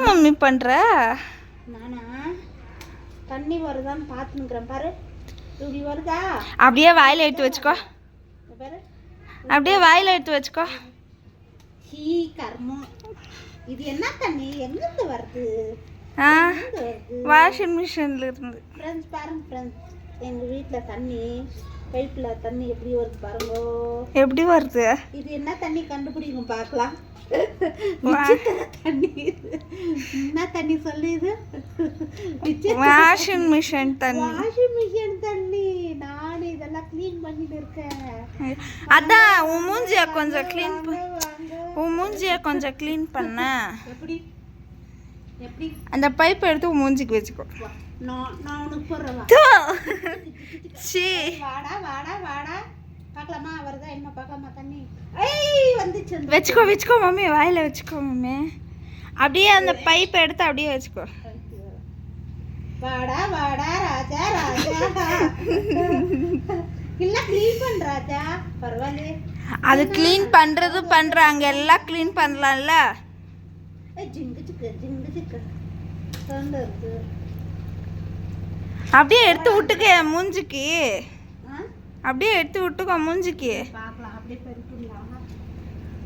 Mummy பண்ற? நானா தண்ணி வருதான்னு பார்த்துக்கிறேன் பாரு. இப்படி வருதா? அப்படியே வாயில எடுத்து வச்சுக்கோ. பாரு, அப்படியே வாயில எடுத்து வச்சுக்கோ. சீ கர்மம். இது என்ன தண்ணி எங்கிருந்து வருது? வாஷிங் மிஷின்ல இருந்து. ஃப்ரெண்ட்ஸ் பாருங்க ஃப்ரெண்ட்ஸ், எங்கள் வீட்டில் தண்ணி பைப்பில் தண்ணி எப்படி வருது பாருங்க. எப்படி வருது? இது என்ன தண்ணி கண்டுபிடிங்க பார்க்கலாம். தண்ணி என்ன தண்ணி சொல்லு? இது வாஷிங் மிஷின் தண்ணி. வாஷிங் மிஷின் தண்ணி. நான் இதெல்லாம் க்ளீன் பண்ணிட்டு இருக்கேன். அதான் உன் மூஞ்சிய கொஞ்சம் க்ளீன் உன் மூஞ்சிய கொஞ்சம் க்ளீன் பண்ண. எப்படி எப்படி அந்த பைப் எடுத்து உன் மூஞ்சிக்கு வச்சுக்கோ. நான் உனக்கு போடுறேன். சீ, வாடா வாடா வாடா. பார்க்கலாமா வருதா என்ன பார்க்கலாமா தண்ணி? ஐய் வந்துச்சு. வச்சுக்கோ வச்சுக்கோ மம்மி, வாயில வச்சுக்கோ மம்மி. அப்படியே அந்த பைப் எடுத்து அப்படியே வச்சுக்கோ. வாடா வாடா ராஜா ராஜா. இல்ல க்ளீன் பண்ற ராஜா, பரவாயில்லை. அது க்ளீன் பண்றது பண்றாங்க, எல்லாம் க்ளீன் பண்ணலாம்ல. ஜிங்கு சிக்கு ஜிங்கு சிக்கு சவுண்ட் வருது. அப்படியே எடுத்து விட்டுக்க மூஞ்சிக்கு. அப்படியே எடுத்து விட்டுக்கோ மூஞ்சிக்கு. பார்க்கலாம் அப்படியே பெருக்கலாம்.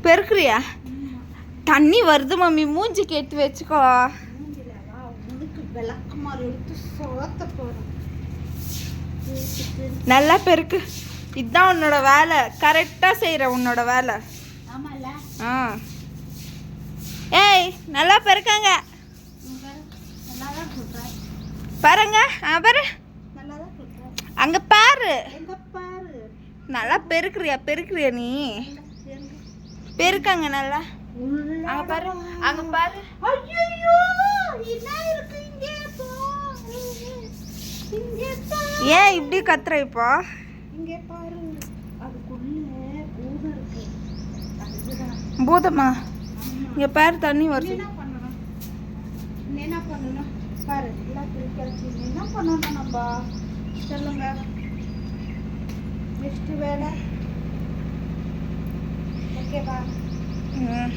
பெருக்குறியா? தண்ணி வருது மம்மி, மூஞ்சிக்கு எடுத்து வச்சுக்கோ. விளக்குமாறு எடுத்து சோத்த போறோம். நல்லா பெருக்கு. இதுதான் உன்னோட வேலை, கரெக்டா செய்யற உன்னோட வேலை. ஆமால. ஏய் நல்லா பெருக்காங்க நல்லாதான் சொல்றேன் பாருங்க. பாரு, நல்லாதான் சொல்றேன். அங்க பாரு, எங்க பாரு. நல்லா பெருக்குறியா நீ? பெருக்காங்க நல்லா. அங்க பாரு, அங்க பாரு. ஐயோ என்ன இருக்கு இங்க? இங்க பாரு. ஏன் இப்படி கத்துற இப்போ? இங்க பாரு, அதுக்குள்ள பூதம் இருக்கு. அதுதான் பூதமா? இங்க பாரு, தண்ணி வருது. என்ன பண்ணணும் பாரு. எல்லாம் பிரிக்காச்சு. என்ன பண்ணணும் நம்ம சொல்லுங்க. நெக்ஸ்ட் வேலை ஓகேவா?